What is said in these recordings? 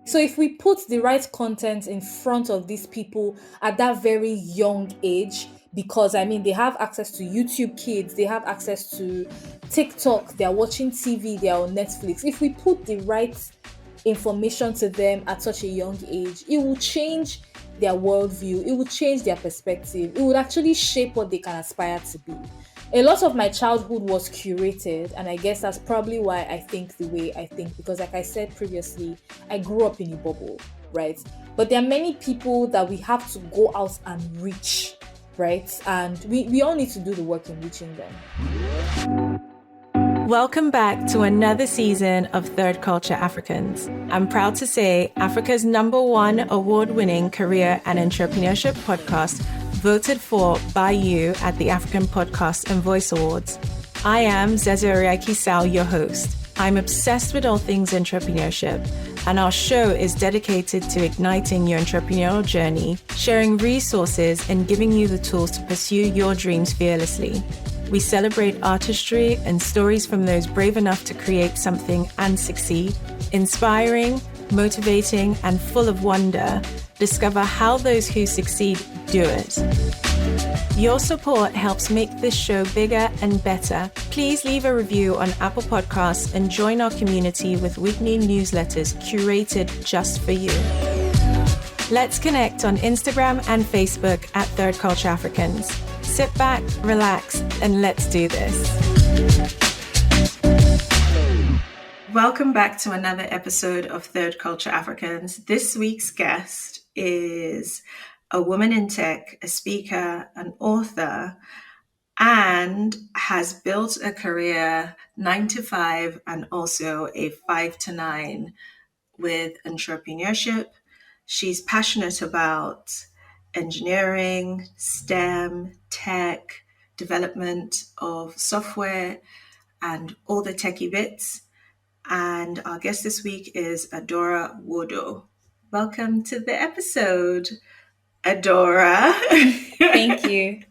So if we put the right content in front of these people at that very young age, because I mean, they have access to YouTube Kids, they have access to TikTok, they're watching TV, they're on Netflix. If we put the right information to them at such a young age, it will change their worldview, it will change their perspective, it would actually shape what they can aspire to be. A lot of my childhood was curated, and I guess that's probably why I think the way I think, because like I said previously, I grew up in a bubble, right? But there are many people that we have to go out and reach, right? And we all need to do the work in reaching them. Welcome back to another season of Third Culture Africans. I'm proud to say Africa's #1 award-winning career and entrepreneurship podcast, voted for by you at the African Podcast and Voice Awards. I am Zeze Sal, your host. I'm obsessed with all things entrepreneurship, and our show is dedicated to igniting your entrepreneurial journey, sharing resources, and giving you the tools to pursue your dreams fearlessly. We celebrate artistry and stories from those brave enough to create something and succeed. Inspiring, motivating, and full of wonder, discover how those who succeed do it. Your support helps make this show bigger and better. Please leave a review on Apple Podcasts and join our community with weekly newsletters curated just for you. Let's connect on Instagram and Facebook at Third Culture Africans. Sit back, relax, and let's do this. Welcome back to another episode of Third Culture Africans. This week's guest is a woman in tech, a speaker, an author, and has built a career 9 to 5 and also a 5 to 9 with entrepreneurship. She's passionate about engineering, STEM, tech, development of software, and all the techie bits. And our guest this week is Adora Nwodo. Welcome to the episode, Adora. Thank you.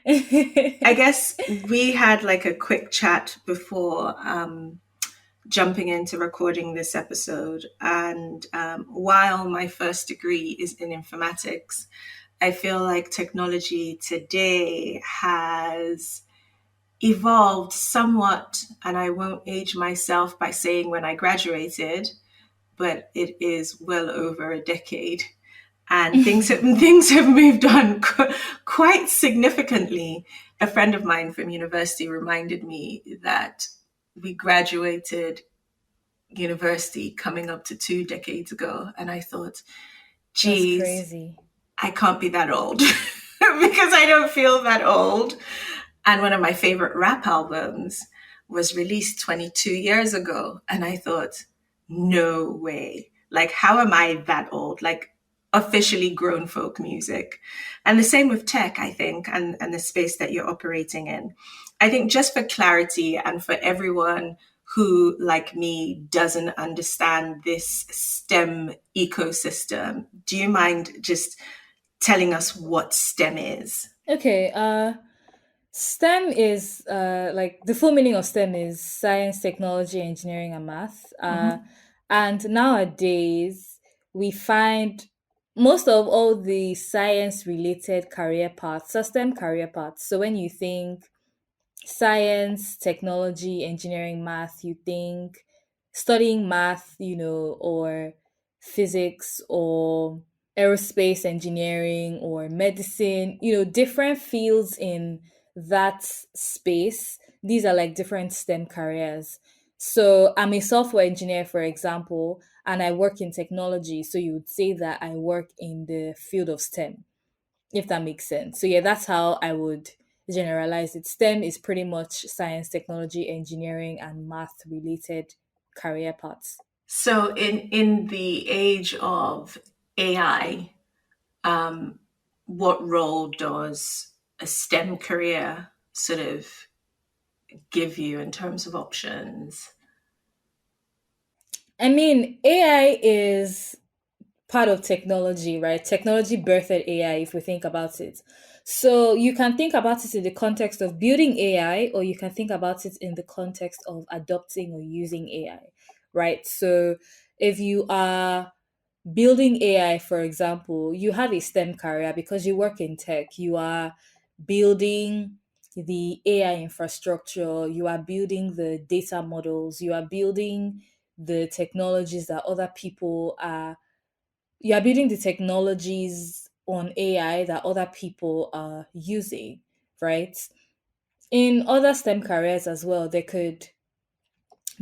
I guess we had like a quick chat before jumping into recording this episode. And while my first degree is in informatics, I feel like technology today has evolved somewhat, and I won't age myself by saying when I graduated, but it is well over a decade. And things have moved on quite significantly. A friend of mine from university reminded me that we graduated university coming up to 2 decades ago. And I thought, geez, that's crazy. I can't be that old because I don't feel that old. And one of my favorite rap albums was released 22 years ago. And I thought, no way. Like, how am I that old? Like, officially grown folk music. And the same with tech, I think, and the space that you're operating in. I think just for clarity and for everyone who, like me, doesn't understand this STEM ecosystem, do you mind just telling us what STEM is? Okay, STEM is like the full meaning of STEM is science, technology, engineering, and math. And nowadays we find most of all the science related career paths are STEM career paths. So when you think science, technology, engineering, math, you think studying math, or physics or aerospace engineering or medicine, different fields in that space. These are like different STEM careers. So I'm a software engineer, for example, and I work in technology. So you would say that I work in the field of STEM, if that makes sense. So yeah, that's how I would generalize it. STEM is pretty much science, technology, engineering, and math related career paths. So in the age of AI, what role does a STEM career sort of give you in terms of options? I mean, AI is part of technology, right? Technology birthed AI, if we think about it. So you can think about it in the context of building AI, or you can think about it in the context of adopting or using AI, right? So if you are building AI, for example, you have a STEM career because you work in tech. You are building the AI infrastructure, you are building the data models, you are building the technologies that other people are, you are building the technologies on AI that other people are using, right? In other STEM careers as well, they could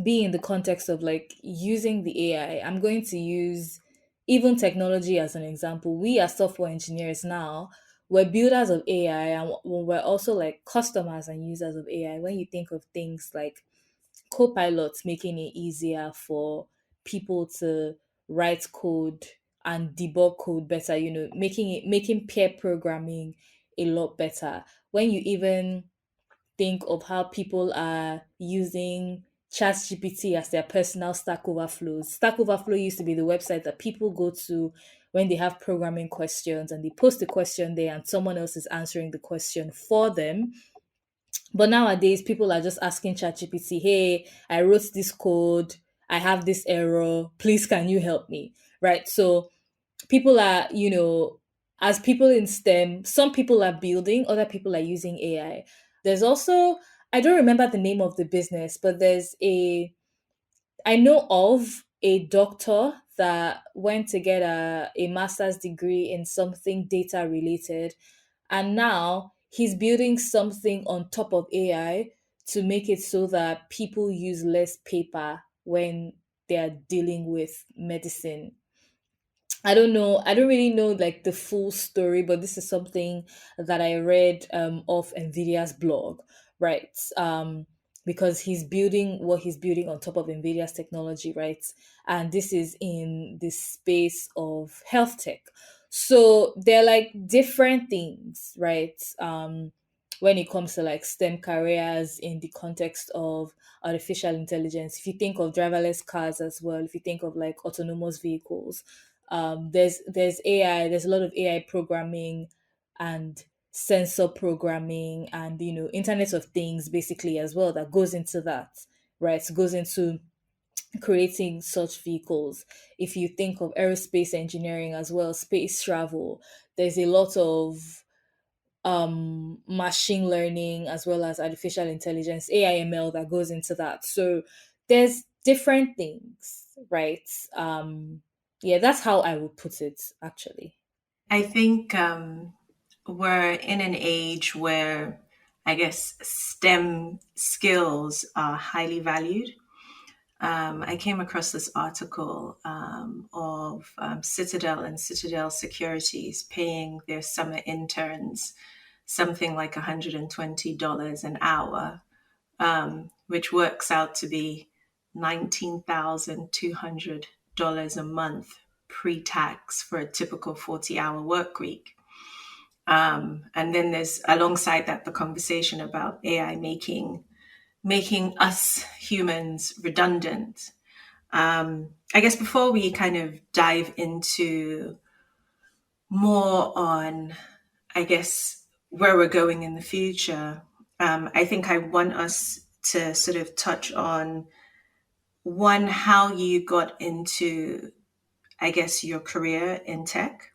be in the context of like using the AI. I'm going to use even technology as an example. We as software engineers now, we're builders of AI and we're also like customers and users of AI. When you think of things like co-pilots making it easier for people to write code and debug code better, making pair programming a lot better. When you even think of how people are using ChatGPT as their personal Stack Overflow. Stack Overflow used to be the website that people go to when they have programming questions and they post the question there and someone else is answering the question for them. But nowadays, people are just asking ChatGPT, hey, I wrote this code, I have this error, please can you help me? Right. So people are, as people in STEM, some people are building, other people are using AI. There's also, I don't remember the name of the business, but I know of a doctor that went to get a master's degree in something data related. And now he's building something on top of AI to make it so that people use less paper when they're dealing with medicine. I don't know. I don't really know like the full story, but this is something that I read off Nvidia's blog, right? Because he's building what he's building on top of Nvidia's technology, right? And this is in the space of health tech. So they're like different things, right? When it comes to like STEM careers in the context of artificial intelligence, if you think of driverless cars as well, if you think of like autonomous vehicles, there's AI, there's a lot of AI programming and sensor programming and Internet of Things basically as well that goes into that, right? Goes into creating such vehicles. If you think of aerospace engineering as well, space travel, there's a lot of machine learning as well as artificial intelligence, AIML that goes into that. So there's different things, right? Yeah, that's how I would put it actually. I think we're in an age where I guess STEM skills are highly valued. I came across this article of Citadel and Citadel Securities paying their summer interns something like $120 an hour, which works out to be $19,200 a month pre-tax for a typical 40-hour work week. And then there's alongside that the conversation about AI making us humans redundant. I guess before we kind of dive into more on, I guess, where we're going in the future, I think I want us to sort of touch on one, how you got into, I guess, your career in tech,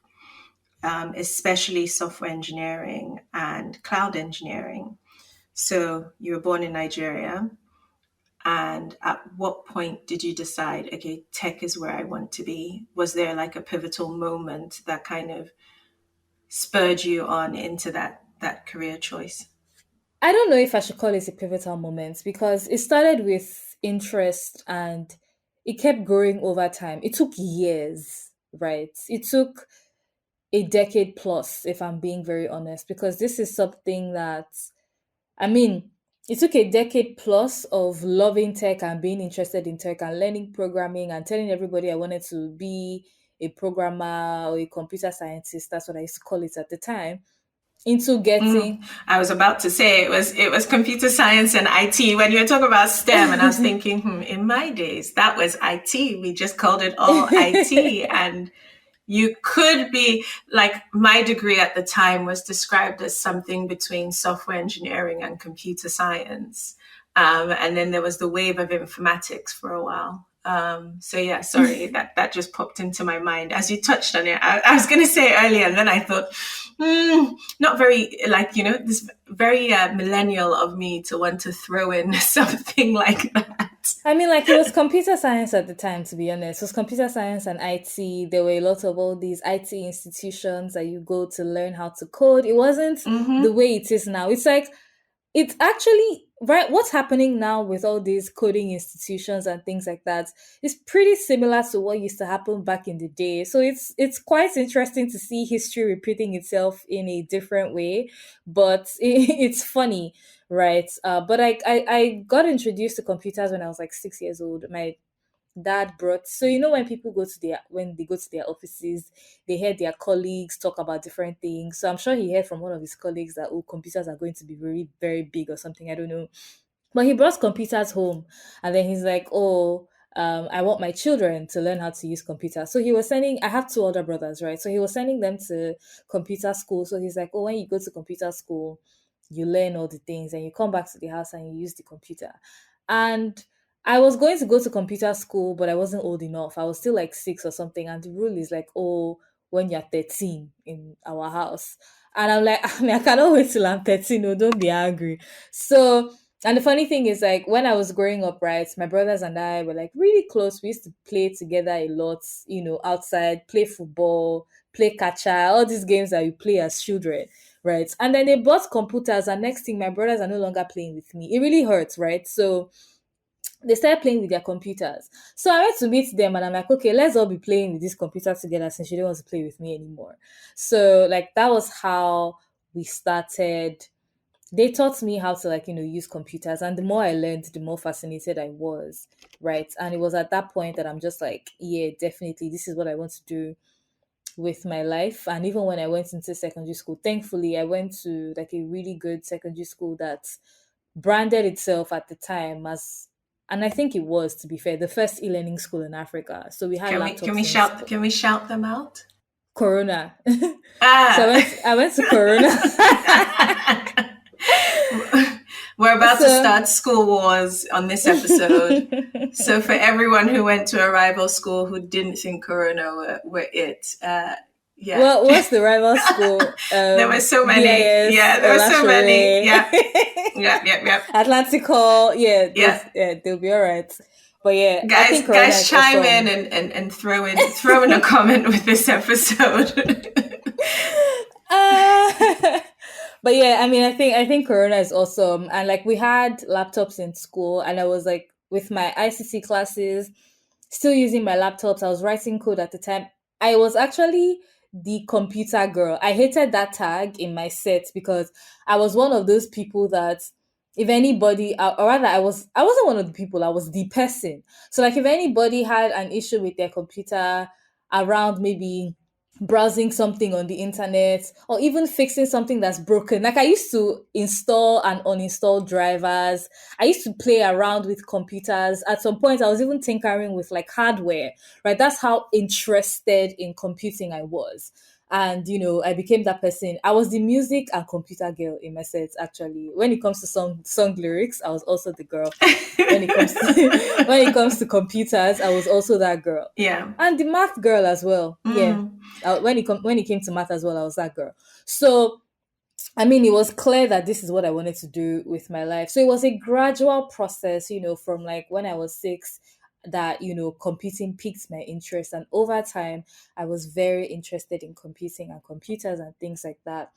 especially software engineering and cloud engineering. So you were born in Nigeria. And at what point did you decide, okay, tech is where I want to be? Was there like a pivotal moment that kind of spurred you on into that career choice? I don't know if I should call it a pivotal moment because it started with interest and it kept growing over time. It took years, right? It took a decade plus, if I'm being very honest, because this is something that, I mean, it took a decade plus of loving tech and being interested in tech and learning programming and telling everybody I wanted to be a programmer or a computer scientist. That's what I used to call it at the time. Into getting. I was about to say it was computer science and IT when you were talking about STEM, and I was thinking, in my days that was IT. We just called it all IT, and you could be like, my degree at the time was described as something between software engineering and computer science. And then there was the wave of informatics for a while. So yeah, sorry, that just popped into my mind as you touched on it. I was going to say it earlier, and then I thought, not very, like, this very millennial of me to want to throw in something like that. I mean, like, it was computer science at the time, to be honest. It was computer science and IT. There were a lot of all these IT institutions that you go to learn how to code. It wasn't the way it is now. It's like, it's actually right. What's happening now with all these coding institutions and things like that is pretty similar to what used to happen back in the day. So it's quite interesting to see history repeating itself in a different way, but it's funny, right? But I got introduced to computers when I was like 6 years old. My dad brought, so when people go to their when they go to their offices, they hear their colleagues talk about different things. So I'm sure he heard from one of his colleagues that, oh, computers are going to be very very big or something, I don't know. But he brought computers home, and then he's like, oh, I want my children to learn how to use computers. So he was sending, I have two older brothers, right? So he was sending them to computer school. So he's like, oh, when you go to computer school, you learn all the things and you come back to the house and you use the computer. And I was going to go to computer school, but I wasn't old enough. I was still like 6 or something. And the rule is like, oh, when you're 13 in our house. And I'm like, I mean, I cannot wait till I'm 13. No, don't be angry. So, and the funny thing is, like, when I was growing up, right, my brothers and I were like really close. We used to play together a lot, outside, play football, play catcher, all these games that you play as children, right? And then they bought computers, and next thing, my brothers are no longer playing with me. It really hurts, right? So they started playing with their computers. So I went to meet them and I'm like, okay, let's all be playing with this computer together since you don't want to play with me anymore. So, like, that was how we started. They taught me how to, like, use computers. And the more I learned, the more fascinated I was. Right. And it was at that point that I'm just like, yeah, definitely, this is what I want to do with my life. And even when I went into secondary school, thankfully, I went to like a really good secondary school that branded itself at the time as, and I think it was, to be fair, the first e-learning school in Africa. So we had Can laptops we in shout? school. Can we shout them out? Corona. So Ah. I went to Corona. We're about to start school wars on this episode. So for everyone who went to a rival school who didn't think Corona were it, yeah. Well, what's the rival school? There were so many. BIS, Yeah, there were so many. Yeah. Yeah. Atlantic Hall. Yeah, Yeah. they'll be all right. But yeah, I Guys, think Corona is chime awesome. in and throw in a comment with this episode. But yeah, I mean, I think Corona is awesome, and like we had laptops in school, and I was like with my ICT classes, still using my laptops. I was writing code at the time. I was actually the computer girl. I hated that tag in my set because I was one of those people that if anybody, or rather, I wasn't one of the people. I was the person. So like, if anybody had an issue with their computer around maybe browsing something on the internet or even fixing something that's broken. Like, I used to install and uninstall drivers. I used to play around with computers. At some point, I was even tinkering with like hardware, right? That's how interested in computing I was. And I became that person. I was the music and computer girl in my sets. Actually, when it comes to song lyrics, I was also the girl. When it comes to when it comes to computers, I was also that girl. Yeah. And the math girl as well. Yeah. When it came to math as well, I was that girl. So I mean, it was clear that this is what I wanted to do with my life. So it was a gradual process, from like when I was 6, that, computing piqued my interest. And over time, I was very interested in computing and computers and things like that.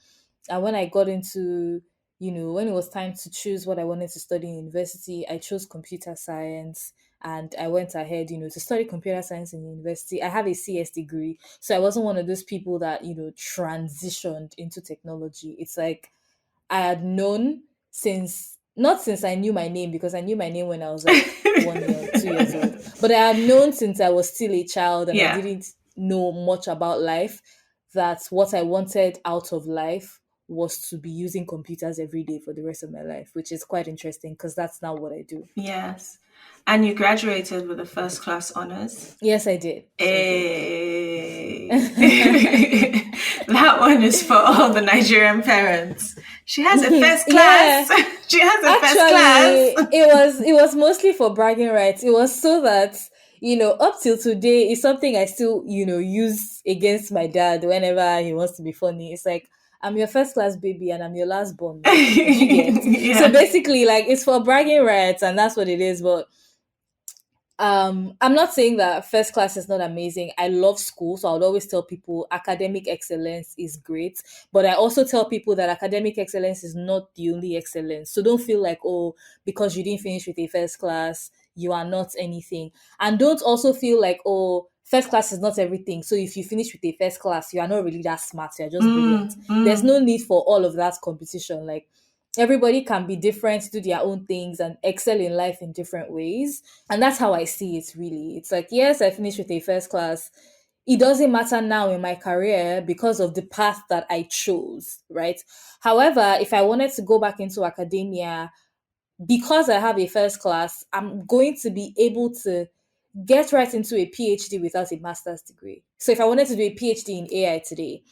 And when I got into, when it was time to choose what I wanted to study in university, I chose computer science. And I went ahead, to study computer science in university. I have a CS degree. So I wasn't one of those people that, transitioned into technology. It's like I had known not since I knew my name, because I knew my name when I was like 1 year, 2 years old. But I had known since I was still a child and I didn't know much about life, that what I wanted out of life was to be using computers every day for the rest of my life, which is quite interesting because that's now what I do. Yes. And you graduated with a first class honors? Yes, I did. Hey. That one is for all the Nigerian parents. She has a first class. Yeah. She has a first class. It was mostly for bragging rights. It was so that up till today, it's something I still, use against my dad whenever he wants to be funny. It's like, I'm your first class baby and I'm your last born. Like, do you get? So Yeah. basically, like, it's for bragging rights and that's what it is. But I'm not saying that first class is not amazing. I love school, so I would always tell people academic excellence is great, but I also tell people that academic excellence is not the only excellence. So don't feel like, oh, because you didn't finish with a first class, you are not anything. And don't also feel like, oh, first class is not everything, so if you finish with a first class, you are not really that smart, you're just brilliant. Mm, There's mm. no need for all of that competition. Like, everybody can be different, do their own things, and excel in life in different ways. And that's how I see it, really. It's like, yes, I finished with a first class. It doesn't matter now in my career because of the path that I chose, right? However, if I wanted to go back into academia, because I have a first class, I'm going to be able to get right into a PhD without a master's degree. So if I wanted to do a PhD in AI today,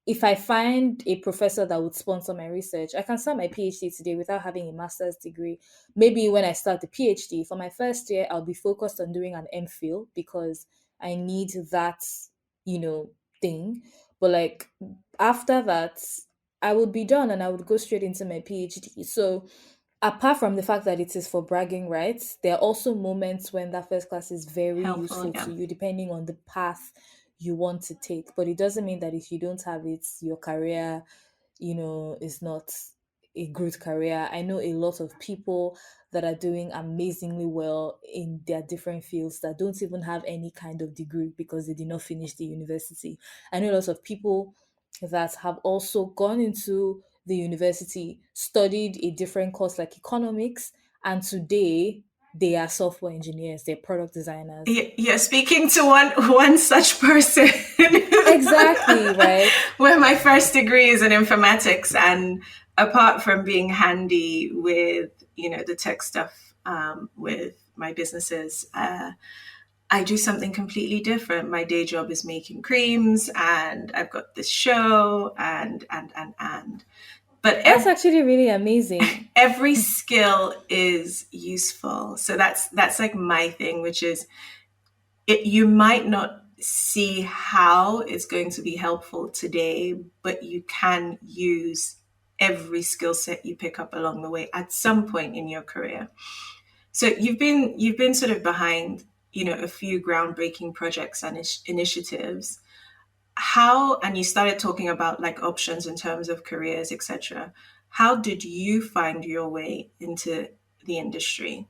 if I find a professor that would sponsor my research, I can start my PhD today without having a master's degree. Maybe when I start the PhD for my first year, I'll be focused on doing an MPhil because I need that, you know, thing. But like after that, I would be done and I would go straight into my PhD. So apart from the fact that it is for bragging rights, there are also moments when that first class is very Helpful, useful yeah. to you depending on the path you want to take. But it doesn't mean that if you don't have it, your career, is not a good career. I know a lot of people that are doing amazingly well in their different fields that don't even have any kind of degree because they did not finish the university. I know lots of people that have also gone into the university, studied a different course like economics, and today they are software engineers, they're product designers. You're speaking to one such person. Exactly, right? Where my first degree is in informatics, and apart from being handy with the tech stuff with my businesses, I do something completely different. My day job is making creams, and I've got this show, and. But That's actually really amazing. every skill is useful. So that's like my thing, which is you might not see how it's going to be helpful today, but you can use every skill set you pick up along the way at some point in your career. So you've been sort of behind, a few groundbreaking projects and initiatives. How, and you started talking about like options in terms of careers, etc. How did you find your way into the industry?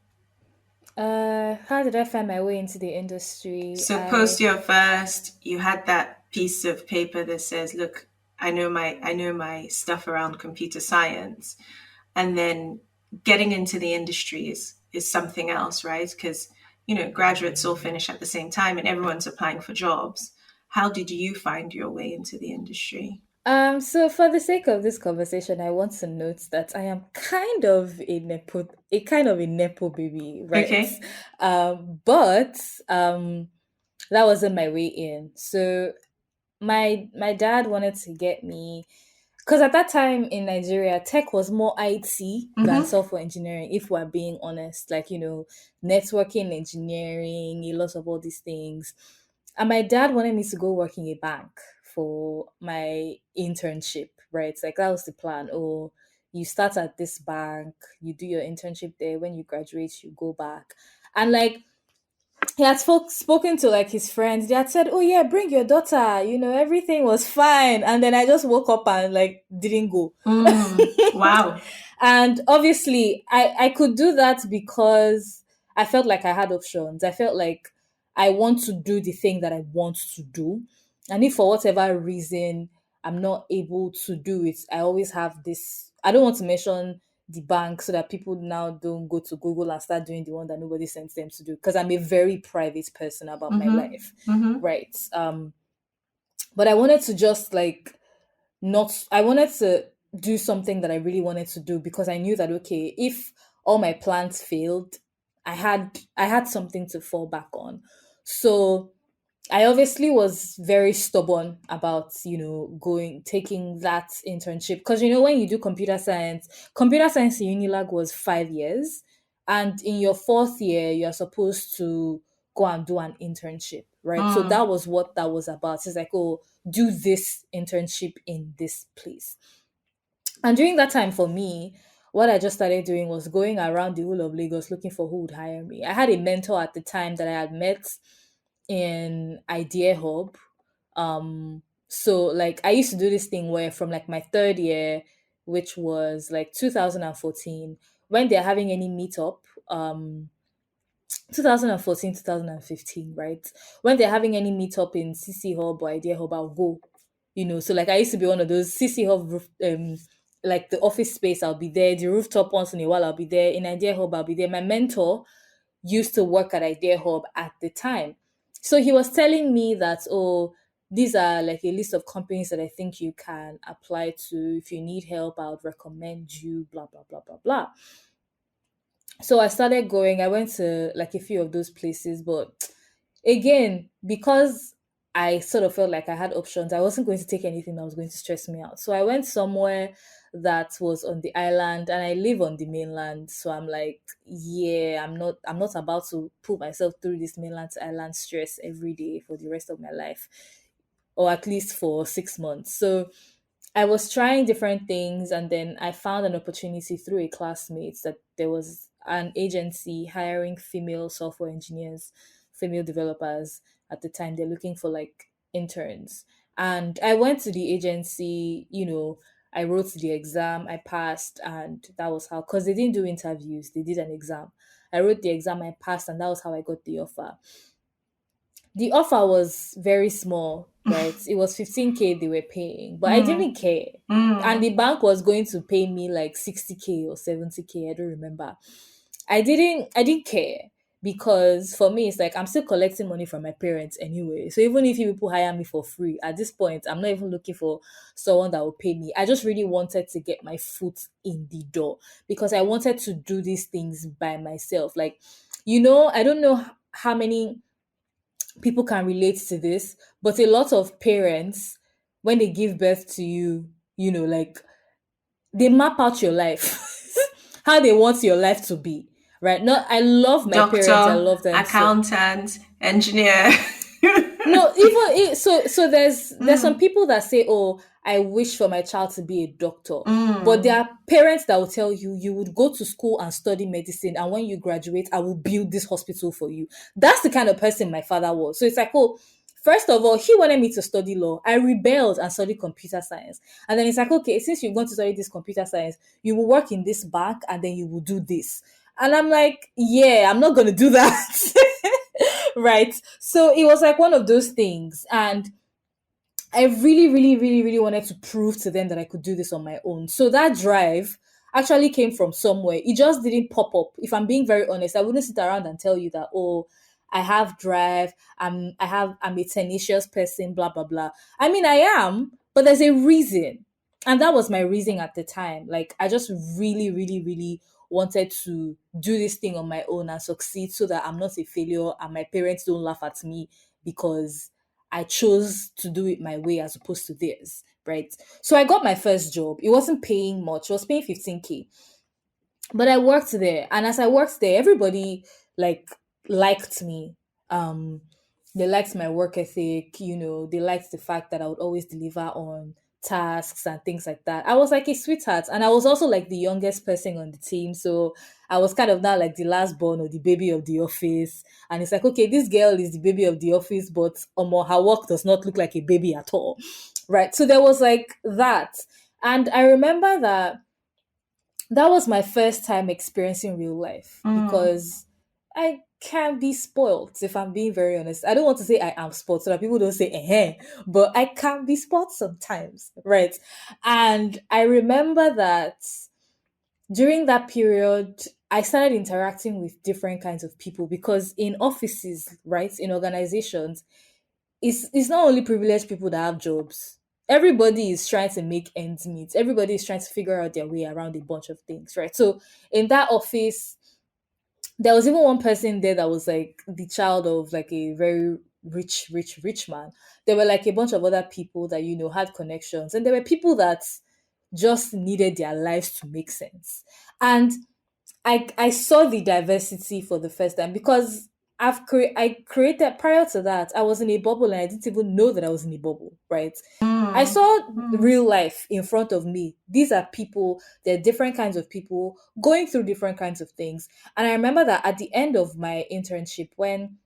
How did I find my way into the industry? So post your first, you had that piece of paper that says, "Look, I know my stuff around computer science," and then getting into the industry is something else, right? Because graduates all finish at the same time, and everyone's applying for jobs. How did you find your way into the industry? So for the sake of this conversation, I want to note that I am kind of a nepo baby, right? Okay. But that wasn't my way in. So my dad wanted to get me, because at that time in Nigeria, tech was more IT than Mm-hmm. software engineering, if we're being honest. Like, networking engineering, a lot of all these things. And my dad wanted me to go work in a bank for my internship, right? Like, that was the plan. Oh, you start at this bank, you do your internship there. When you graduate, you go back. And like, he had spoken to like his friends. They had said, "Oh yeah, bring your daughter." Everything was fine. And then I just woke up and like didn't go. Wow. And obviously, I could do that because I felt like I had options. I felt like I want to do the thing that I want to do, and if for whatever reason I'm not able to do it, I always have this. I don't want to mention the bank so that people now don't go to Google and start doing the one that nobody sends them to do, because I'm a very private person about my Mm-hmm. life, Mm-hmm. right? But I wanted to just like not I wanted to do something that I really wanted to do, because I knew that, okay, if all my plans failed, I had something to fall back on. So I obviously was very stubborn about, going taking that internship, because when you do computer science in Unilag was 5 years, and in your fourth year you're supposed to go and do an internship, right? So that was what that was about. It's like, oh, do this internship in this place. And during that time for me, what I just started doing was going around the whole of Lagos looking for who would hire me. I had a mentor at the time that I had met in Idea Hub. So like I used to do this thing where from like my third year, which was like 2014, when they're having any meetup, 2014, 2015, right? When they're having any meetup in CC Hub or Idea Hub, I'll go. So like I used to be one of those CC Hub like the office space, I'll be there. The rooftop once in a while, I'll be there. In Idea Hub, I'll be there. My mentor used to work at Idea Hub at the time. So he was telling me that, oh, these are like a list of companies that I think you can apply to. If you need help, I would recommend you, blah, blah, blah, blah, blah. So I started going. I went to like a few of those places, but again, because I sort of felt like I had options, I wasn't going to take anything that was going to stress me out. So I went somewhere that was on the island, and I live on the mainland. So I'm like, yeah, I'm not about to put myself through this mainland to island stress every day for the rest of my life, or at least for 6 months. So I was trying different things, and then I found an opportunity through a classmate that there was an agency hiring female software engineers, female developers at the time. They're looking for like interns. And I went to the agency, I wrote the exam, I passed, and that was how, because they didn't do interviews, they did an exam. I wrote the exam, I passed, and that was how I got the offer. The offer was very small, right? It was 15K they were paying, but I didn't care. And the bank was going to pay me like 60K or 70K, I don't remember. I didn't care, because for me it's like I'm still collecting money from my parents anyway. So even if you people hire me for free, at this point I'm not even looking for someone that will pay me. I just really wanted to get my foot in the door, because I wanted to do these things by myself. Like, I don't know how many people can relate to this, but a lot of parents, when they give birth to you, like they map out your life, how they want your life to be, right? Not, I love my parents, I Doctor, love them so. accountant, engineer. No, even so there's some people that say, oh, I wish for my child to be a doctor. But there are parents that will tell you, you would go to school and study medicine, and when you graduate, I will build this hospital for you. That's the kind of person my father was. So it's like, oh, first of all, he wanted me to study law. I rebelled and studied computer science. And then it's like, okay, since you're going to study this computer science, you will work in this bank, and then you will do this. And I'm like, yeah, I'm not going to do that. Right. So it was like one of those things. And I really, really, really, really wanted to prove to them that I could do this on my own. So that drive actually came from somewhere. It just didn't pop up. If I'm being very honest, I wouldn't sit around and tell you that, oh, I have drive, I'm a tenacious person, blah, blah, blah. I mean, I am, but there's a reason. And that was my reason at the time. Like, I just really, really, really wanted to do this thing on my own and succeed, so that I'm not a failure and my parents don't laugh at me because I chose to do it my way as opposed to theirs, right? So I got my first job. It wasn't paying much. It was paying 15K. But I worked there, and as I worked there, everybody like liked me. Um they liked my work ethic, they liked the fact that I would always deliver on tasks and things like that. I was like a sweetheart, and I was also like the youngest person on the team. So I was kind of now like the last born or the baby of the office. And it's like, okay, this girl is the baby of the office, but her work does not look like a baby at all. Right. So there was like that. And I remember that was my first time experiencing real life, because I can be spoiled, if I'm being very honest. I don't want to say I am spoiled so that people don't say but I can be spoiled sometimes, right? And I remember that during that period, I started interacting with different kinds of people, because in offices, right, in organizations, it's not only privileged people that have jobs. Everybody is trying to make ends meet. Everybody is trying to figure out their way around a bunch of things, right? So in that office, there was even one person there that was like the child of like a very rich, rich, rich man. There were like a bunch of other people that had connections, and there were people that just needed their lives to make sense. And I saw the diversity for the first time, because I created, prior to that, I was in a bubble and I didn't even know that I was in a bubble, right? I Mm, saw mm. real life in front of me. These are people, they're different kinds of people going through different kinds of things. And I remember that at the end of my internship, when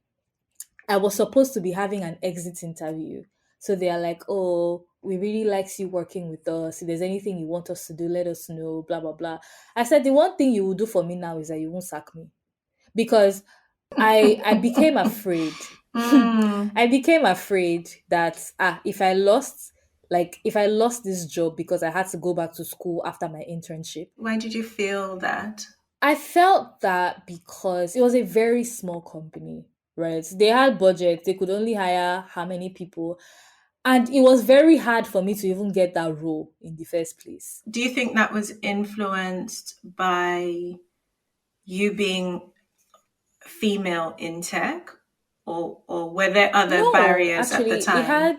I was supposed to be having an exit interview. So they are like, oh, we really likes you working with us. If there's anything you want us to do, let us know, blah, blah, blah. I said, the one thing you will do for me now is that you won't sack me. Because I became afraid. Mm. I became afraid that if I lost this job because I had to go back to school after my internship. Why did you feel that? I felt that because it was a very small company, right? They had budget, they could only hire how many people, and it was very hard for me to even get that role in the first place. Do you think that was influenced by you being female in tech, or were there other No, barriers at the actually, time?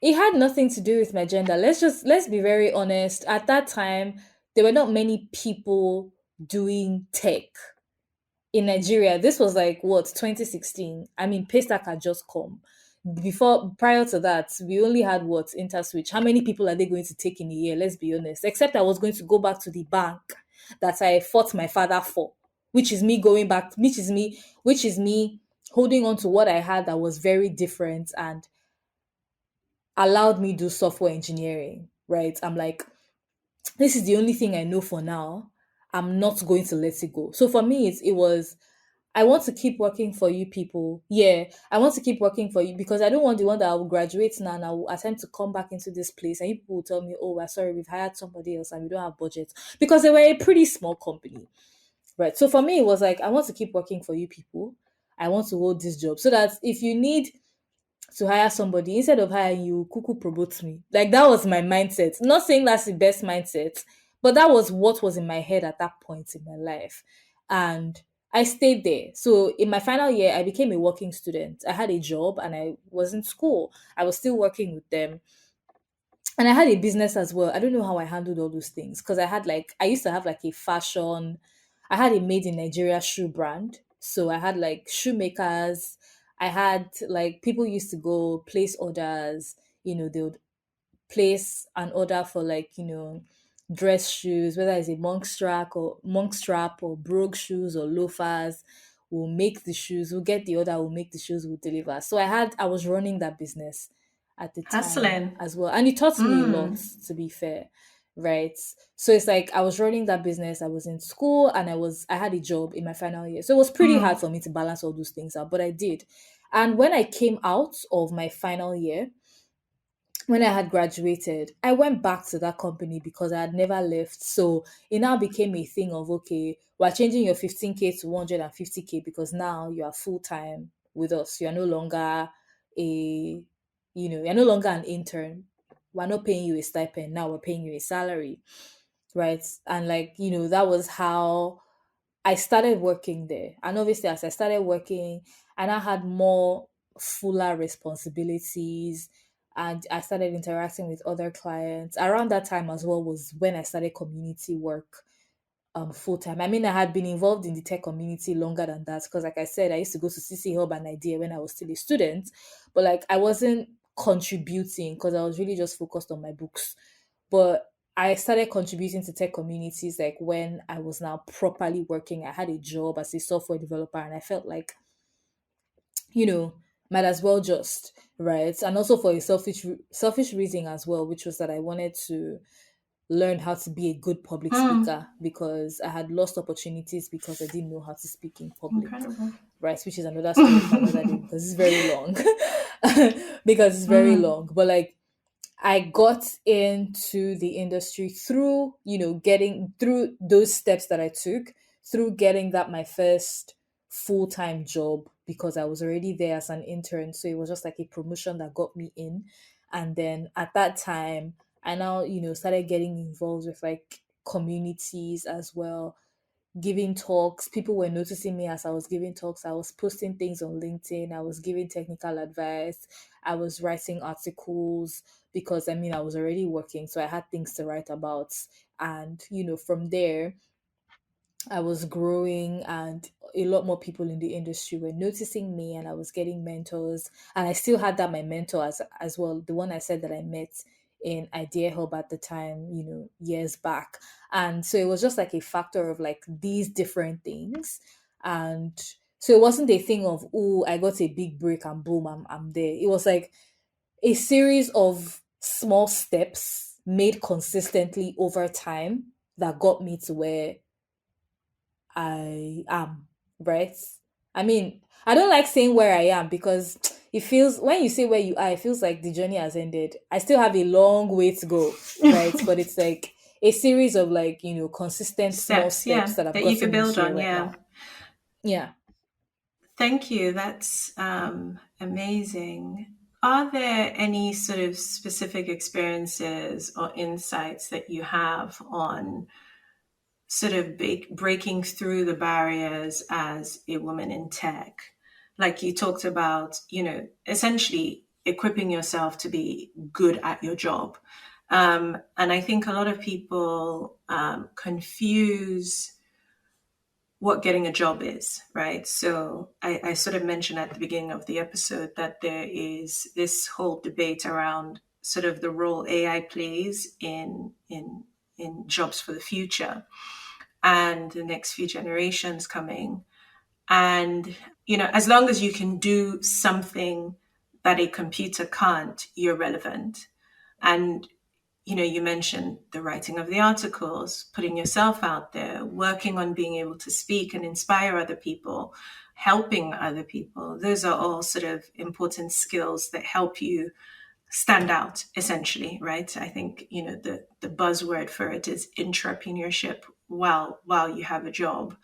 it had nothing to do with my gender. Let's be very honest. At that time, there were not many people doing tech in Nigeria. This was like what, 2016. I mean, Paystack had just come. Before, prior to that, we only had what, InterSwitch. How many people are they going to take in a year? Let's be honest. Except I was going to go back to the bank that I fought my father for, which is me going back, which is me holding on to what I had that was very different and allowed me do software engineering. Right? I'm like, this is the only thing I know for now. I'm not going to let it go. So for me, it was, I want to keep working for you people. Yeah, I want to keep working for you because I don't want the one that I will graduate now and I will attempt to come back into this place and you people will tell me, oh, we're sorry, we've hired somebody else and we don't have budget because they were a pretty small company, right? So for me, it was like, I want to keep working for you people. I want to hold this job so that if you need to hire somebody, instead of hiring you, kuku promote me. Like that was my mindset. Not saying that's the best mindset, but that was what was in my head at that point in my life. And I stayed there. So in my final year, I became a working student. I had a job and I was in school. I was still working with them. And I had a business as well. I don't know how I handled all those things because I used to have like a fashion, I had a made in Nigeria shoe brand. So I had like shoemakers. I had like people used to go place orders, they would place an order for like, dress shoes, whether it's a monk strap or brogue shoes or loafers. We'll make the shoes, we'll get the order, we'll make the shoes, we'll deliver. So I was running that business at the time Hustling. as well. And it taught me a lot, Mm, to be fair. Right. So it's like I was running that business, I was in school and I had a job in my final year. So it was pretty hard mm. for me to balance all those things out, but I did. And when I came out of my final year, when I had graduated, I went back to that company because I had never left. So it now became a thing of, okay, we're changing your 15K to 150K because now you are full time with us. You're no longer you're no longer an intern. We're not paying you a stipend. Now we're paying you a salary. Right. And like, that was how I started working there. And obviously, as I started working, and I had more fuller responsibilities and I started interacting with other clients. Around that time as well was when I started community work full time. I mean, I had been involved in the tech community longer than that because, like I said, I used to go to CC Hub and Idea when I was still a student, but like I wasn't contributing because I was really just focused on my books. But I started contributing to tech communities like when I was now properly working. I had a job as a software developer, and I felt like, you know, might as well just right. And also for a selfish reason as well, which was that I wanted to learn how to be a good public Mm. speaker because I had lost opportunities because I didn't know how to speak in public, Incredible. right? Which is another story for another day because it's very long. Because it's very Mm, long. But like I got into the industry through, getting through those steps that I took, through getting that my first full time job because I was already there as an intern. So it was just like a promotion that got me in. And then at that time, I now, started getting involved with like communities as well, giving talks. People were noticing me as I was giving talks. I was posting things on LinkedIn. I was giving technical advice. I was writing articles because I mean, I was already working. So I had things to write about. And, from there, I was growing, and a lot more people in the industry were noticing me, and I was getting mentors. And I still had that my mentor as well, the one I said that I met in Idea Hub at the time, years back. And so it was just like a factor of like these different things. And so it wasn't a thing of, oh, I got a big break and boom, I'm there. It was like a series of small steps made consistently over time that got me to where I am, right? I mean, I don't like saying where I am because it feels, when you say where you are, it feels like the journey has ended. I still have a long way to go, right? But it's like a series of like, consistent small Steps, yeah, steps that have that you could gotten me build here on. right Yeah. now. Yeah. Thank you. That's amazing. Are there any sort of specific experiences or insights that you have on sort of breaking through the barriers as a woman in tech? Like you talked about, essentially equipping yourself to be good at your job. And I think a lot of people confuse what getting a job is, right? So I sort of mentioned at the beginning of the episode that there is this whole debate around sort of the role AI plays in jobs for the future and the next few generations coming. And as long as you can do something that a computer can't, you're relevant. And you mentioned the writing of the articles, putting yourself out there, working on being able to speak and inspire other people, helping other people. Those are all sort of important skills that help you stand out, essentially, right? I think, the buzzword for it is entrepreneurship while you have a job.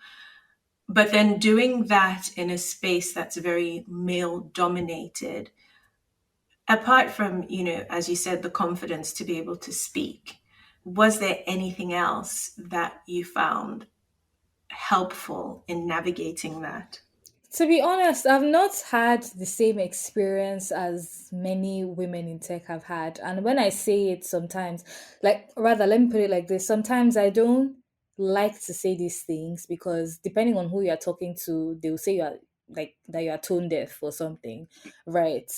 But then doing that in a space that's very male dominated, apart from, as you said, the confidence to be able to speak, was there anything else that you found helpful in navigating that? To be honest, I've not had the same experience as many women in tech have had. And when I say it sometimes, like, rather, let me put it like this, sometimes I don't like to say these things because depending on who you're talking to, they will say you are like that you are tone deaf or something, right?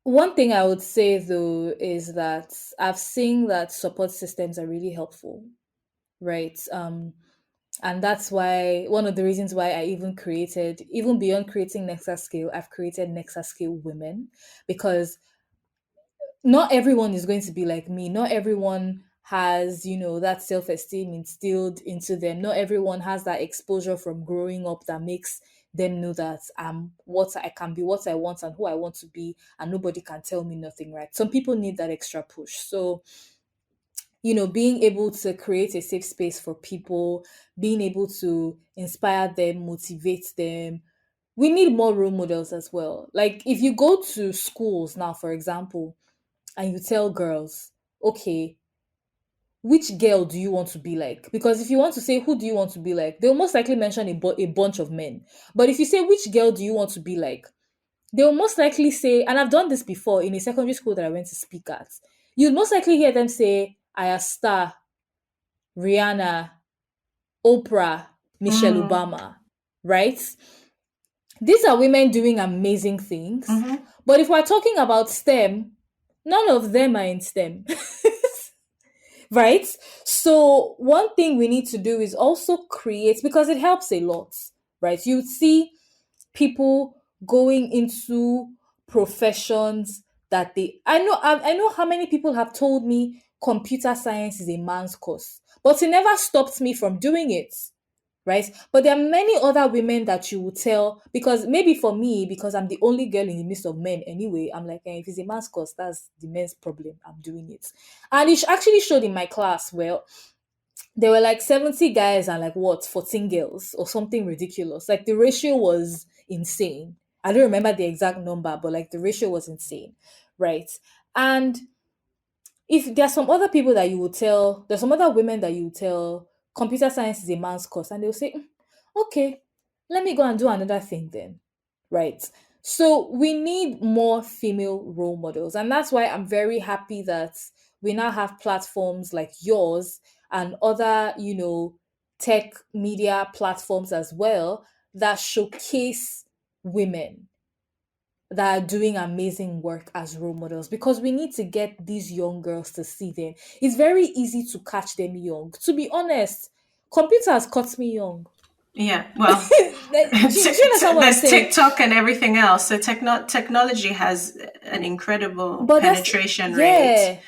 One thing I would say though is that I've seen that support systems are really helpful, right? And that's why one of the reasons why I even created, even beyond creating NexaScale, I've created NexaScale Women, because not everyone is going to be like me. Not everyone has, that self-esteem instilled into them. Not everyone has that exposure from growing up that makes them know that I'm what I can be, what I want, and who I want to be, and nobody can tell me nothing, right? Some people need that extra push. So being able to create a safe space for people, being able to inspire them, motivate them. We need more role models as well. Like if you go to schools now, for example, and you tell girls, okay, which girl do you want to be like? Because if you want to say, who do you want to be like, they'll most likely mention a bunch of men. But if you say, which girl do you want to be like? They'll most likely say, and I've done this before in a secondary school that I went to speak at, you'd most likely hear them say, Aya Star, Rihanna, Oprah, Michelle Mm, Obama, right? These are women doing amazing things. mm-hmm. But if we're talking about STEM, none of them are in STEM, right? So, one thing we need to do is also create, because it helps a lot, right? You see people going into professions that I know how many people have told me computer science is a man's course, but it never stopped me from doing it, right? But there are many other women that you will tell, because maybe for me, because I'm the only girl in the midst of men anyway, I'm like, if it's a man's course, that's the men's problem. I'm doing it. And it actually showed in my class. Well, there were like 70 guys and like what, 14 girls or something ridiculous. Like the ratio was insane. I don't remember the exact number, but like the ratio was insane, right? And if there's some other people that you will tell, there's some other women that you will tell, computer science is a man's course, and they'll say, okay, let me go and do another thing then, right? So we need more female role models, and that's why I'm very happy that we now have platforms like yours and other, tech media platforms as well that showcase women that are doing amazing work as role models, because we need to get these young girls to see them. It's very easy to catch them young. To be honest, computers caught me young. Yeah, well, Do you understand what I'm there's saying? TikTok and everything else. So technology has an incredible But penetration rate. yeah,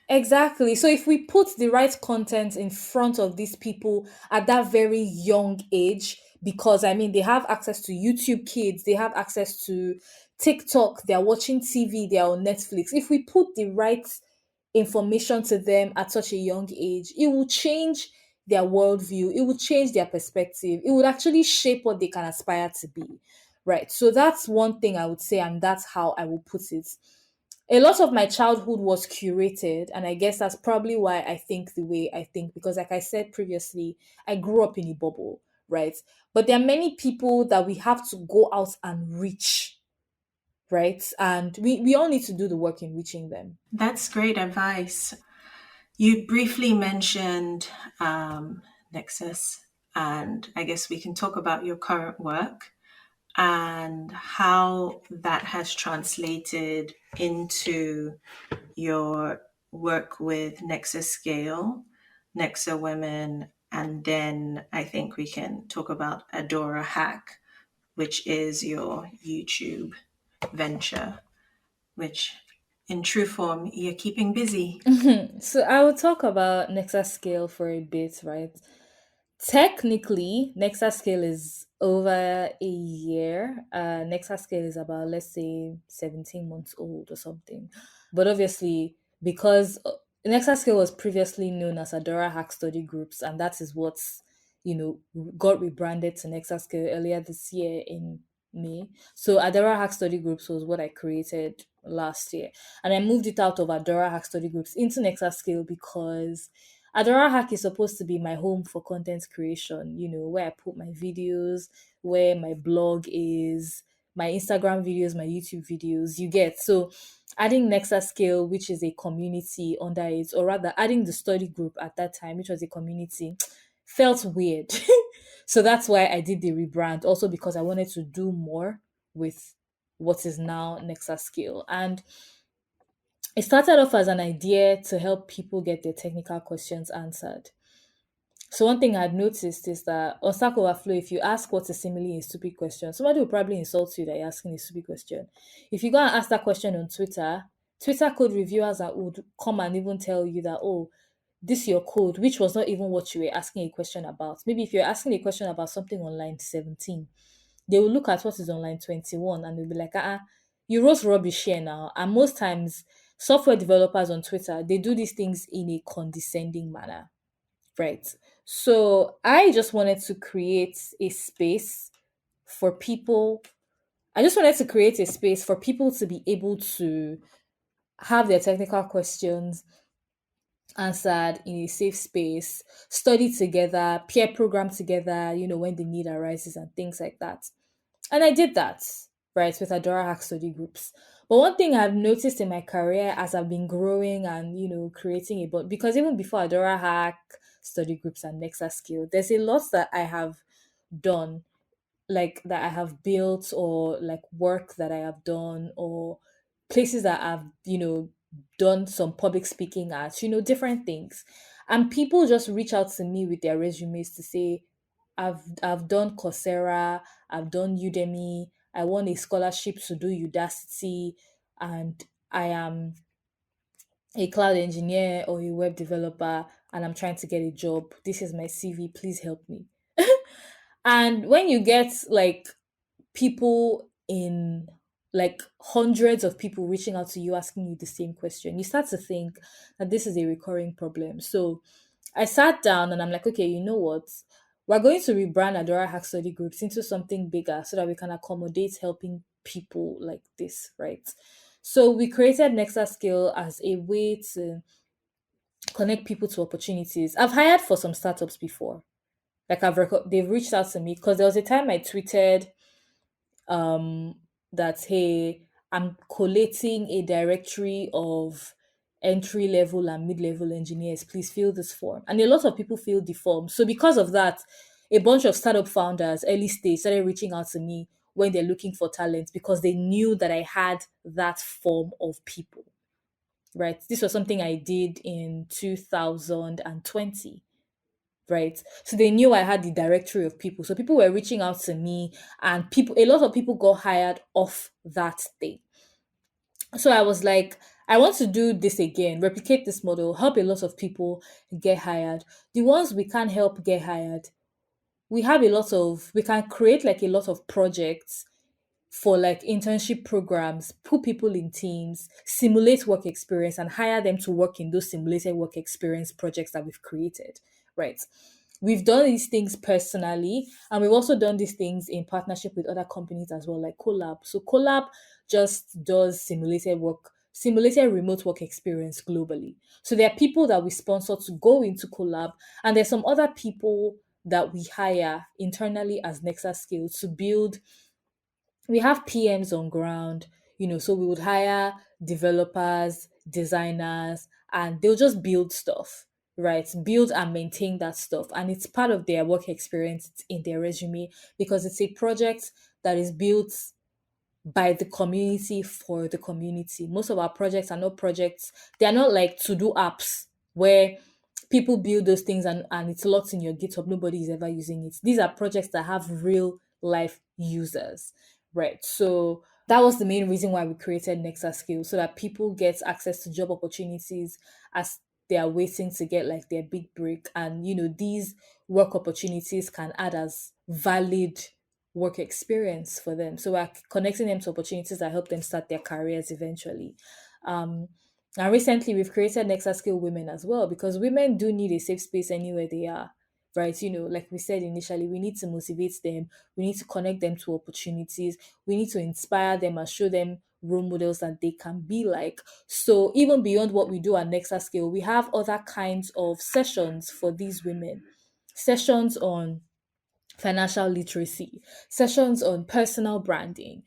exactly. So if we put the right content in front of these people at that very young age, because I mean, they have access to YouTube Kids, they have access to TikTok, they're watching TV, they're on Netflix. If we put the right information to them at such a young age, it will change their worldview, it will change their perspective, it would actually shape what they can aspire to be. Right. So that's one thing I would say, and that's how I will put it. A lot of my childhood was curated, and I guess that's probably why I think the way I think, because like I said previously, I grew up in a bubble, right? But there are many people that we have to go out and reach, right? And we all need to do the work in reaching them. That's great advice. You briefly mentioned Nexus, and I guess we can talk about your current work and how that has translated into your work with NexaScale, Nexa Women, and then I think we can talk about Adora Hack, which is your YouTube venture, which in true form you're keeping busy. So I will talk about NexaScale for a bit, right? Technically, NexaScale is over a year. NexaScale is about, let's say, 17 months old or something. But obviously, because NexaScale was previously known as Adora Hack Study Groups, and that is what's, got rebranded to NexaScale earlier this year in May. So Adora Hack Study Groups was what I created last year. And I moved it out of Adora Hack Study Groups into NexaScale because Adora Hack is supposed to be my home for content creation, where I put my videos, where my blog is, my Instagram videos, my YouTube videos, you get. So adding NexaScale, which is a community under it, or rather adding the study group at that time, which was a community, felt weird. So that's why I did the rebrand, also because I wanted to do more with what is now NexaScale. And it started off as an idea to help people get their technical questions answered. So one thing I'd noticed is that on Stack Overflow, if you ask what's a simile a stupid question, somebody will probably insult you that you're asking a stupid question. If you go and ask that question on Twitter, Twitter code reviewers would come and even tell you that, oh, this your code, which was not even what you were asking a question about. Maybe if you're asking a question about something on line 17, they will look at what is on line 21 and they'll be like, you wrote rubbish here now. And most times, software developers on Twitter, they do these things in a condescending manner. Right. So I just wanted to create a space for people. I just wanted to create a space for people to be able to have their technical questions answered in a safe space, study together, peer program together, when the need arises and things like that. And I did that, right, with Adora Hack study groups. But one thing I've noticed in my career as I've been growing and, creating a but because even before Adora Hack study groups and NexaScale, there's a lot that I have done, like that I have built, or like work that I have done, or places that I've, done some public speaking at, different things. And people just reach out to me with their resumes to say, I've done Coursera, I've done Udemy, I won a scholarship to do Udacity, and I am a cloud engineer or a web developer and I'm trying to get a job. This is my CV, please help me. And when you get like people in like hundreds of people reaching out to you asking you the same question, you start to think that this is a recurring problem. So I sat down and I'm like, okay, you know what? We're going to rebrand Adora Hack Study Groups into something bigger so that we can accommodate helping people like this, right? So we created NexaScale as a way to connect people to opportunities. I've hired for some startups before. Like they've reached out to me because there was a time I tweeted um that, hey, I'm collating a directory of entry level and mid level engineers, please fill this form. And a lot of people fill the form. So because of that, a bunch of startup founders, early stage, started reaching out to me when they're looking for talent because they knew that I had that form of people, right? This was something I did in 2020, right? So they knew I had the directory of people. So people were reaching out to me, and a lot of people got hired off that thing. So I was like, I want to do this again, replicate this model, help a lot of people get hired. The ones we can't help get hired, we can create like a lot of projects for like internship programs, put people in teams, simulate work experience, and hire them to work in those simulated work experience projects that we've created, right? We've done these things personally, and we've also done these things in partnership with other companies as well, like Collab. So Collab just does simulated remote work experience globally. So there are people that we sponsor to go into Collab, and there's some other people that we hire internally as NexaScale to build. We have PMs on ground, so we would hire developers, designers, and they'll just build stuff, right? Build and maintain that stuff. And it's part of their work experience, it's in their resume, because it's a project that is built by the community for the community. Most of our projects are not projects, they are not like to do apps where people build those things and it's locked in your GitHub. Nobody is ever using it. These are projects that have real life users, right? So that was the main reason why we created NexaScale, so that people get access to job opportunities as they are waiting to get like their big break. And these work opportunities can add as valid work experience for them. So we're connecting them to opportunities that help them start their careers eventually. Um, and recently we've created NexaScale Women as well, because women do need a safe space anywhere they are, right? Like we said initially, we need to motivate them, we need to connect them to opportunities, we need to inspire them and show them role models that they can be like. So even beyond what we do at NexaScale, we have other kinds of sessions for these women, sessions on financial literacy, sessions on personal branding,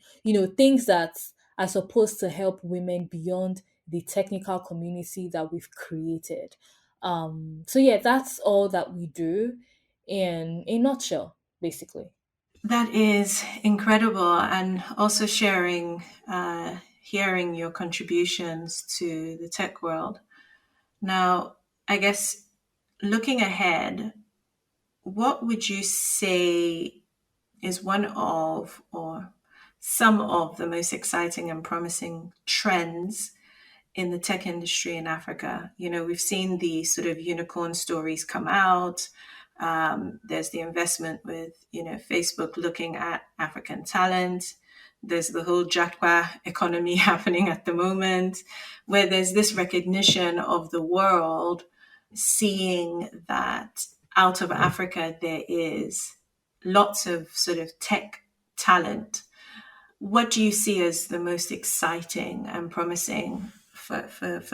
things that are supposed to help women beyond the technical community that we've created. So yeah, that's all that we do in a nutshell, basically. That is incredible, and also hearing your contributions to the tech world. Now, I guess looking ahead, what would you say is one of or some of the most exciting and promising trends in the tech industry in Africa? We've seen the sort of unicorn stories come out. There's the investment with, Facebook looking at African talent. There's the whole Jatwa economy happening at the moment, where there's this recognition of the world seeing that out of Africa there is lots of sort of tech talent. What do you see as the most exciting and promising for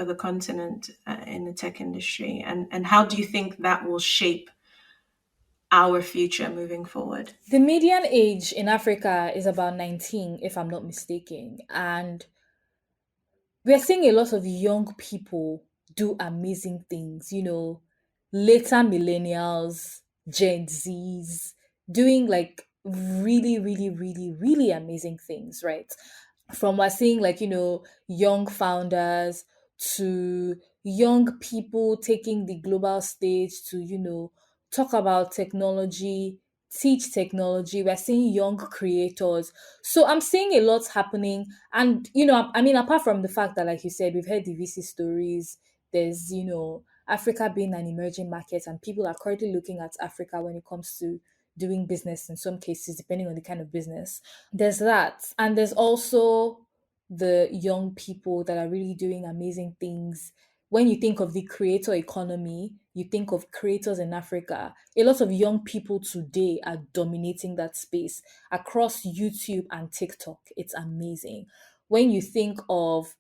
the continent in the tech industry? And how do you think that will shape our future moving forward? The median age in Africa is about 19, if I'm not mistaken. And we're seeing a lot of young people do amazing things, later millennials, Gen Zs, doing like really, really, really, really amazing things, right? From we're seeing like young founders to young people taking the global stage to talk about technology, teach technology. We're seeing young creators, so I'm seeing a lot happening. And I mean, apart from the fact that, like you said, we've heard the VC stories, there's Africa being an emerging market, and people are currently looking at Africa when it comes to doing business, in some cases depending on the kind of business. There's that. And there's also the young people that are really doing amazing things. When you think of the creator economy, you think of creators in Africa. A lot of young people today are dominating that space across YouTube and TikTok. It's amazing. When you think of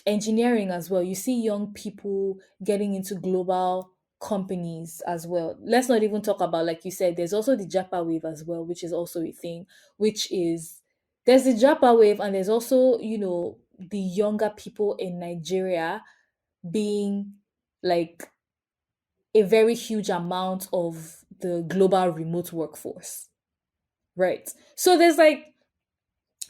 engineering as well, you see young people getting into global companies as well. Let's not even talk about, like you said, there's also the Japa wave as well, which is also a thing, which is there's the Japa wave, and there's also, the younger people in Nigeria being like a very huge amount of the global remote workforce, right? So there's like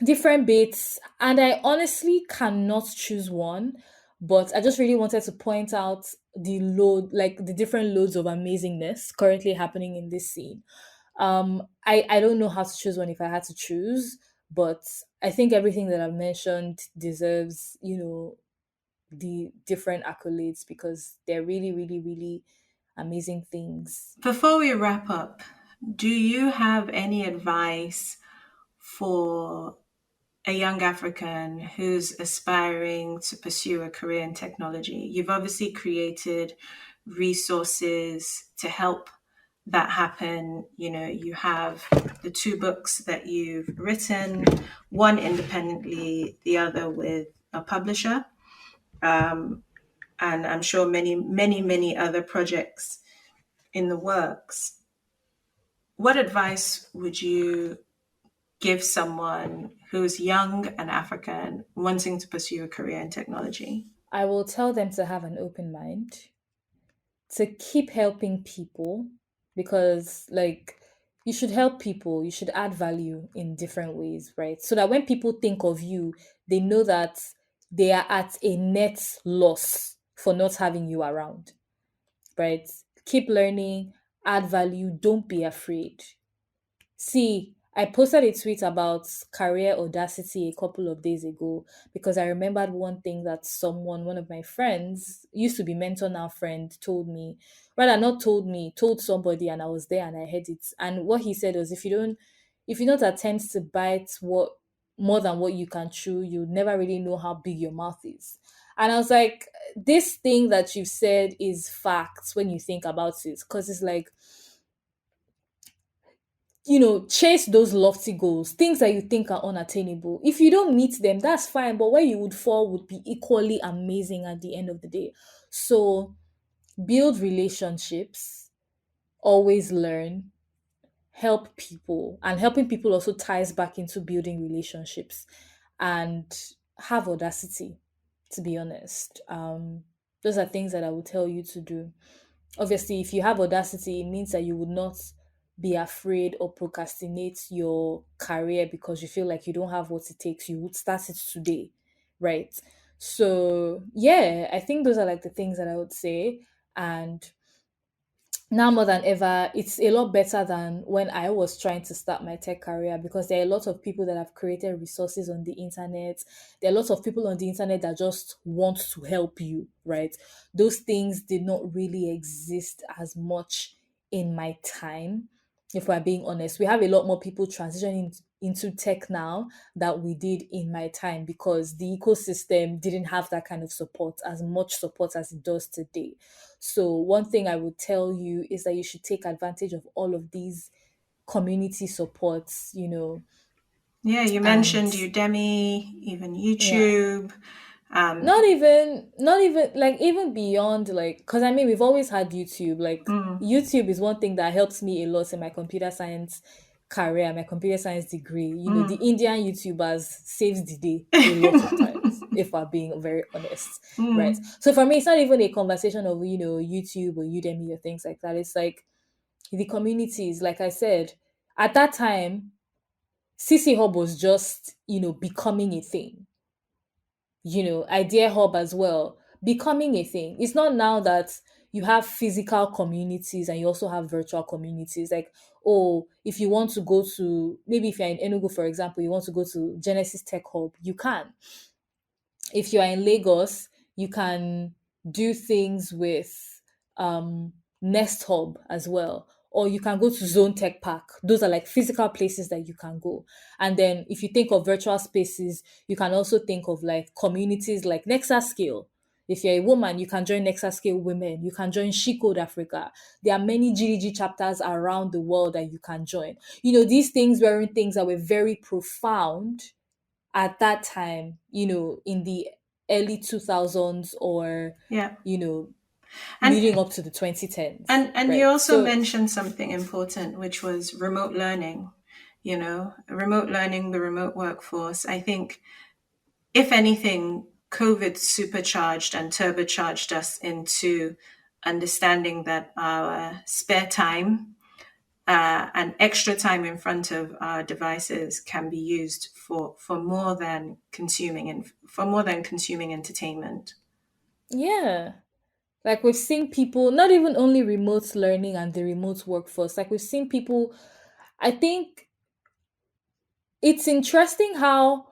different bits, and I honestly cannot choose one, but I just really wanted to point out the load, like the different loads of amazingness currently happening in this scene. I don't know how to choose one if I had to choose, but I think everything that I've mentioned deserves, the different accolades because they're really, really, really amazing things. Before we wrap up, do you have any advice for a young African who's aspiring to pursue a career in technology? You've obviously created resources to help that happen. You know, you have the two books that you've written, one independently, the other with a publisher. And I'm sure many, many, many other projects in the works. What advice would you give someone who's young and African wanting to pursue a career in technology? I will tell them to have an open mind, to keep helping people, because like you should help people, you should add value in different ways, right? So that when people think of you, they know that they are at a net loss for not having you around, right? Keep learning, add value, don't be afraid. See, I posted a tweet about career audacity a couple of days ago because I remembered one thing that someone, one of my friends, used to be mentor now friend, told me. Rather, not told me, told somebody, and I was there and I heard it. And what he said was, if you don't attempt to bite what more than what you can chew, you never really know how big your mouth is. And I was like, this thing that you've said is facts when you think about it, because it's like chase those lofty goals, things that you think are unattainable. If you don't meet them, that's fine, but where you would fall would be equally amazing at the end of the day. So, build relationships, always learn, help people, and helping people also ties back into building relationships, and have audacity, to be honest. Those are things that I would tell you to do. Obviously, if you have audacity, it means that you would not be afraid or procrastinate your career because you feel like you don't have what it takes. You would start it today, right? So yeah, I think those are like the things that I would say. And now more than ever, it's a lot better than when I was trying to start my tech career, because there are a lot of people that have created resources on the internet. There are lots of people on the internet that just want to help you, right? Those things did not really exist as much in my time. If we're being honest, we have a lot more people transitioning into tech now that we did in my time, because the ecosystem didn't have that kind of support, as much support as it does today. So, one thing I would tell you is that you should take advantage of all of these community supports, Yeah, you and mentioned Udemy, even yeah, YouTube. not even like even beyond, like, because I mean we've always had YouTube. Like, YouTube is one thing that helps me a lot in my computer science career, my computer science degree. The Indian YouTubers saves the day a lot of times, if we're being very honest, right? So for me, it's not even a conversation of YouTube or Udemy or things like that. It's like the communities, like I said, at that time, CC Hub was just becoming a thing, Idea Hub as well, becoming a thing. It's not now that you have physical communities and you also have virtual communities. Like, oh, if you want to go to, maybe if you're in Enugu, for example, you want to go to Genesis Tech Hub, you can. If you are in Lagos, you can do things with Nest Hub as well. Or you can go to Zone Tech Park. Those are like physical places that you can go. And then if you think of virtual spaces, you can also think of like communities like NexaScale. If you're a woman, you can join NexaScale Women. You can join She Code Africa. There are many GDG chapters around the world that you can join. These things weren't things that were very profound at that time, in the early 2000s, or, Yeah. you know, And leading up to the 2010s, and you right? also So, mentioned something important, which was remote learning, remote learning, the remote workforce. I think if anything COVID supercharged and turbocharged us into understanding that our spare time and extra time in front of our devices can be used for more than consuming entertainment. Yeah. Like we've seen people, not even only remote learning and the remote workforce, like we've seen people, I think it's interesting how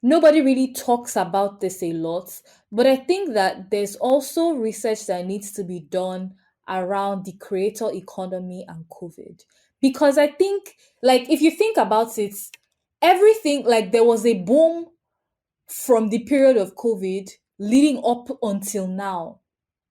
nobody really talks about this a lot, but I think that there's also research that needs to be done around the creator economy and COVID. Because I think, like, if you think about it, everything, like, there was a boom from the period of COVID leading up until now,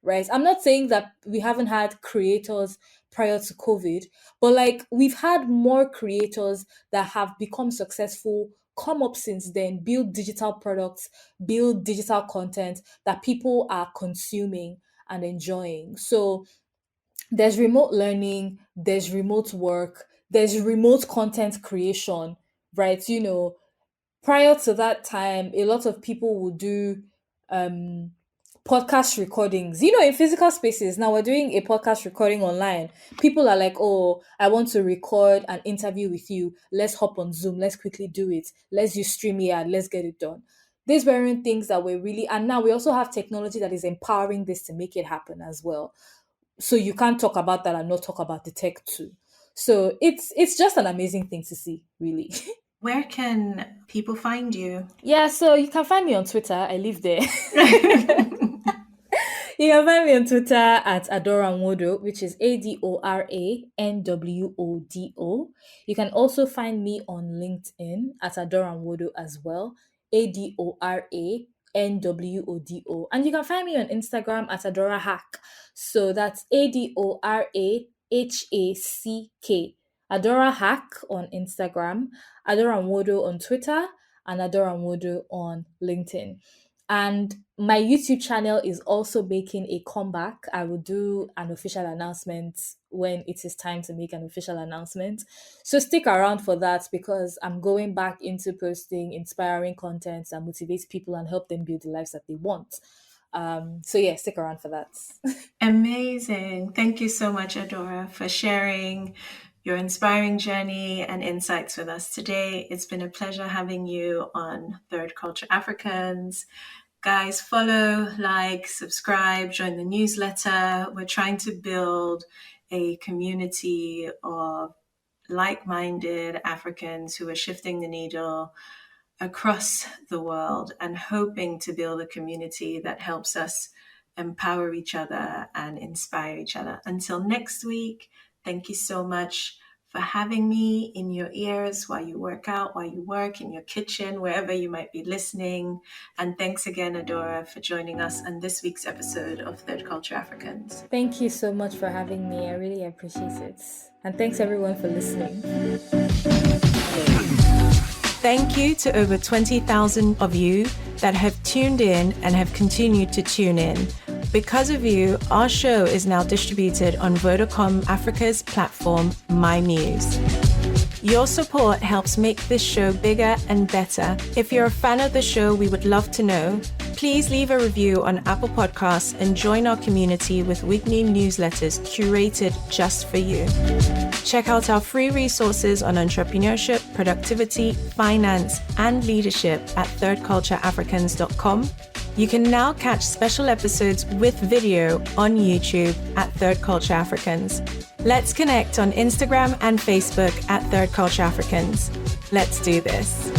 right? I'm not saying that we haven't had creators prior to COVID, but like we've had more creators that have become successful come up since then, build digital products, build digital content that people are consuming and enjoying. So there's remote learning, there's remote work, there's remote content creation, right? Prior to that time, a lot of people would do um podcast recordings, in physical spaces. Now we're doing a podcast recording online. People are like, oh, I want to record an interview with you. Let's hop on Zoom. Let's quickly do it. Let's use StreamYard. Let's get it done. These weren't things that were really, and now we also have technology that is empowering this to make it happen as well. So you can't talk about that and not talk about the tech too. So it's just an amazing thing to see, really. Where can people find you? Yeah, so you can find me on Twitter. I live there. You can find me on Twitter at Adora Nwodo, which is AdoraNwodo. You can also find me on LinkedIn at Adora Nwodo as well, AdoraNwodo. And you can find me on Instagram at Adora Hack. So that's AdoraHack. Adora Hack on Instagram, Adora Nwodo on Twitter, and Adora Nwodo on LinkedIn. And my YouTube channel is also making a comeback. I will do an official announcement when it is time to make an official announcement. So stick around for that because I'm going back into posting inspiring content that motivates people and help them build the lives that they want. So yeah, stick around for that. Amazing. Thank you so much, Adora, for sharing your inspiring journey and insights with us today. It's been a pleasure having you on Third Culture Africans. Guys, follow, like, subscribe, join the newsletter. We're trying to build a community of like-minded Africans who are shifting the needle across the world and hoping to build a community that helps us empower each other and inspire each other. Until next week, thank you so much for having me in your ears while you work out, while you work, in your kitchen, wherever you might be listening. And thanks again, Adora, for joining us on this week's episode of Third Culture Africans. Thank you so much for having me. I really appreciate it. And thanks everyone for listening. Thank you to over 20,000 of you that have tuned in and have continued to tune in. Because of you, our show is now distributed on Vodacom Africa's platform, My News. Your support helps make this show bigger and better. If you're a fan of the show, we would love to know. Please leave a review on Apple Podcasts and join our community with weekly newsletters curated just for you. Check out our free resources on entrepreneurship, productivity, finance, and leadership at thirdcultureafricans.com. You can now catch special episodes with video on YouTube at Third Culture Africans. Let's connect on Instagram and Facebook at Third Culture Africans. Let's do this.